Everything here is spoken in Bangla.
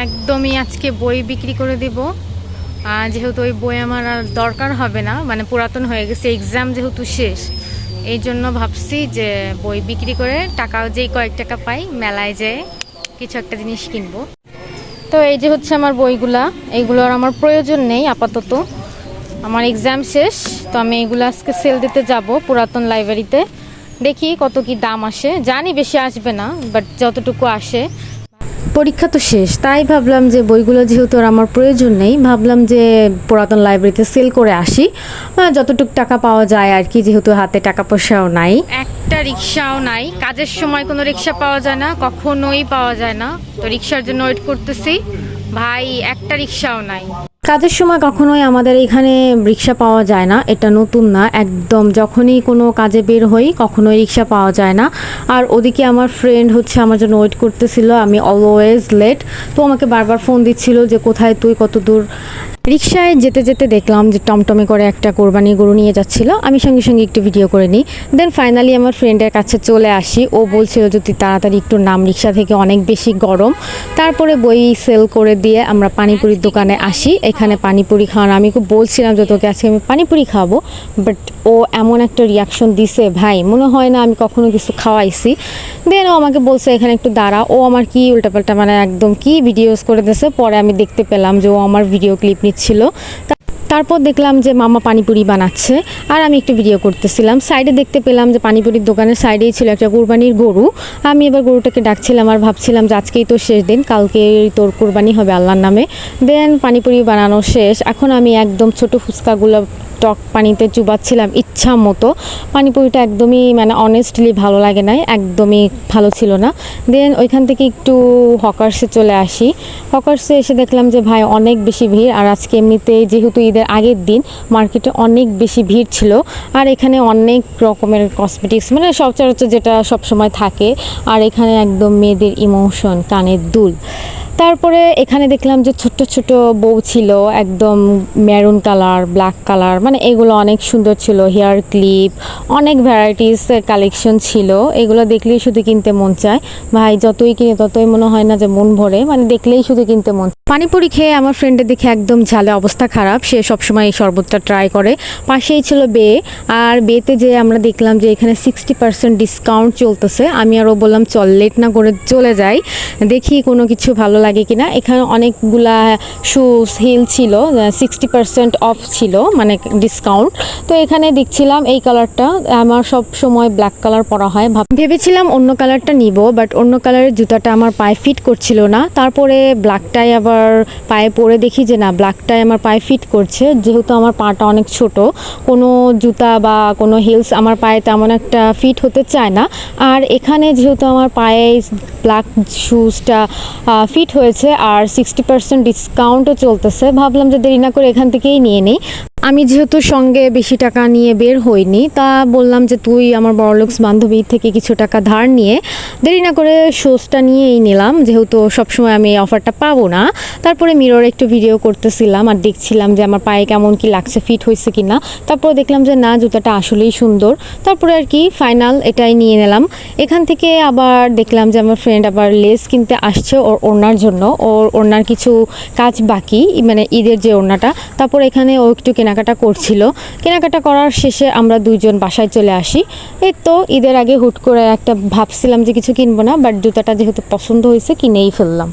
একদমই আজকে বই বিক্রি করে দিব। যেহেতু ওই বই আমার আর দরকার হবে না, মানে পুরাতন হয়ে গেছে, এক্সাম যেহেতু শেষ, এই জন্য ভাবছি যে বই বিক্রি করে টাকাও যেই কয়েক টাকা পাই মেলায় যেয়ে কিছু একটা জিনিস কিনবো। তো এই যে হচ্ছে আমার বইগুলা, এইগুলোর আমার প্রয়োজন নেই আপাতত, আমার এক্সাম শেষ। তো আমি এগুলো আজকে সেল দিতে যাব পুরাতন লাইব্রেরিতে, দেখি কত কি দাম আসে। জানি বেশি আসবে না, বাট যতটুকু আসে। পরীক্ষা তো শেষ, তাই ভাবলাম যে বইগুলো যেহেতু আর আমার প্রয়োজন নেই, ভাবলাম যে পুরাতন লাইব্রেরিতে সেল করে আসি, যতটুকু টাকা পাওয়া যায় আর কি, যেহেতু হাতে টাকা পয়সাও নাই, একটা রিক্সাও নাই। কাজের সময় কোনো রিক্সা পাওয়া যায় না, কখনোই পাওয়া যায় না। তো রিক্সার জন্য ওয়েট করতেছি ভাই, একটা রিক্সাও নাই। কাজের সময় কখনোই আমাদের এখানে রিক্সা পাওয়া যায় না, এটা নতুন না, একদম যখনই কোনো কাজে বের হই কখনোই রিক্সা পাওয়া যায় না। আর ওদিকে আমার ফ্রেন্ড হচ্ছে আমার জন্য ওয়েট করতেছিল, আমি অলওয়েজ লেট, তো আমাকে বারবার ফোন দিচ্ছিল যে কোথায় তুই, কত দূর। রিক্সায় যেতে যেতে দেখলাম যে টমটমে করে একটা কোরবানি গরু নিয়ে যাচ্ছিল, আমি সঙ্গে সঙ্গে একটু ভিডিও করে নিই। দেন ফাইনালি আমার ফ্রেন্ডের কাছে চলে আসি, ও বলছিল যে তুই তাড়াতাড়ি একটু নাম, রিক্সা থেকে অনেক বেশি গরম। তারপরে বই সেল করে দিয়ে আমরা পানিপুরির দোকানে আসি, এখানে পানিপুরি খাওয়ার আমি খুব বলছিলাম যে তোকে আজকে আমি পানিপুরি খাবো, বাট ও এমন একটা রিয়াকশন দিছে ভাই, মনে হয় না আমি কখনো কিছু খাওয়াইছি। দেন ও আমাকে বলছে এখানে একটু দাঁড়া, ও আমার কি উল্টাপাল্টা মানে একদম কি ভিডিওস করে দিয়েছে। পরে আমি দেখতে পেলাম যে ও আমার ভিডিও ক্লিপ নিচ্ছিল। তারপর দেখলাম যে মামা পানিপুরি বানাচ্ছে আর আমি একটু ভিডিও করতেছিলাম। সাইডে দেখতে পেলাম যে পানিপুরির দোকানের সাইডেই ছিল একটা কুরবানির গরু। আমি এবার গরুটাকে ডাকছিলাম আর ভাবছিলাম যে আজকেই তো শেষ দিন, কালকে তোর কুরবানি হবে আল্লাহর নামে। দেন পানিপুরি বানানো শেষ, এখন আমি একদম ছোট ফুচকাগুলো টক পানিতে চুবাচ্ছিলাম ইচ্ছা মতো। পানিপুরিটা একদমই মানে অনেস্টলি ভালো লাগে নাই, একদমই ভালো ছিল না। দেন ওইখান থেকে একটু হকার্সে চলে আসি। হকার্সে এসে দেখলাম যে ভাই অনেক বেশি ভিড়, আর আজকে এমনিতে যেহেতু ঈদের আগের দিন মার্কেটে অনেক বেশি ভিড় ছিল। আর এখানে অনেক রকমের কসমেটিক্স, মানে সচরাচর যেটা সবসময় থাকে। আর এখানে একদম মেয়েদের ইমোশন, কানের দুল। তারপরে এখানে দেখলাম যে ছোট্ট ছোট বউ ছিল, একদম মেরুন কালার, ব্ল্যাক কালার, মানে এগুলো অনেক সুন্দর ছিল। হেয়ার ক্লিপ, অনেক ভ্যারাইটিসের কালেকশন ছিল, এগুলো দেখলেই শুধু কিনতে মন চায় ভাই। যতই কিনে ততই মনে হয় না যে মন ভরে, মানে দেখলেই শুধু কিনতে মন। পানিপুরি খেয়ে আমার ফ্রেন্ডের দেখে একদম ঝালে অবস্থা খারাপ, সে সবসময় এই শরবতটা ট্রাই করে। পাশেই ছিল বে, আর বেতে যে আমরা দেখলাম যে এখানে 60% ডিসকাউন্ট চলতেছে। আমি আরও বললাম চল লেট না করে চলে যাই, দেখি কোনো কিছু ভালো লাগে কিনা। এখানে অনেকগুলা শুজ, হিল ছিল, 60% অফ ছিল, মানে ডিসকাউন্ট। তো এখানে দেখছিলাম এই কালারটা, আমার সব সময় ব্ল্যাক কালার পরা হয়, ভেবেছিলাম অন্য কালারটা নিব, বাট অন্য কালারের জুতাটা আমার পায়ে ফিট করছিল না। তারপরে ব্ল্যাকটাই আবার পায়ে পরে দেখি যে না, ব্ল্যাকটাই আমার পায়ে ফিট করছে। যেহেতু আমার পাটা অনেক ছোট, কোনো জুতা বা কোনো হিলস আমার পায়ে তেমন একটা ফিট হতে চায় না। আর এখানে যেহেতু আমার পায়ে ব্ল্যাক শুজটা ফিট হয়েছে আর 60% ডিসকাউন্টও চলতেছে, ভাবলাম যে দেরি না করে এখান থেকেই নিয়ে নিই। আমি যেহেতু সঙ্গে বেশি টাকা নিয়ে বের হইনি, তা বললাম যে তুই আমার বড়লোকস বান্ধবী থেকে কিছু টাকা ধার নিয়ে দেরি না করে শুজটা নিয়েই নিলাম, যেহেতু সবসময় আমি এই অফারটা পাবো না। তারপরে মিররে একটু ভিডিও করতেছিলাম আর দেখছিলাম যে আমার পায়ে কেমন কি লাগছে, ফিট হয়েছে কি না। তারপরে দেখলাম যে না, জুতাটা আসলেই সুন্দর। তারপরে আর কি ফাইনাল এটাই নিয়ে নিলাম। এখান থেকে আবার দেখলাম যে আমার ফ্রেন্ড আবার লেস কিনতে আসছে ওর ওড়নার জন্য, ওর ওড়নার কিছু কাজ বাকি, মানে ঈদের যে ওড়নাটা। তারপর এখানে ও একটু কেনাকাটা করছিল, কেনাকাটা করার শেষে আমরা দুইজন বাসায় চলে আসি। এই তো ঈদের আগে হুট করে একটা ভাবছিলাম যে কিছু কিনবো না, বাট জুতাটা যেহেতু পছন্দ হয়েছে কিনেই ফেললাম।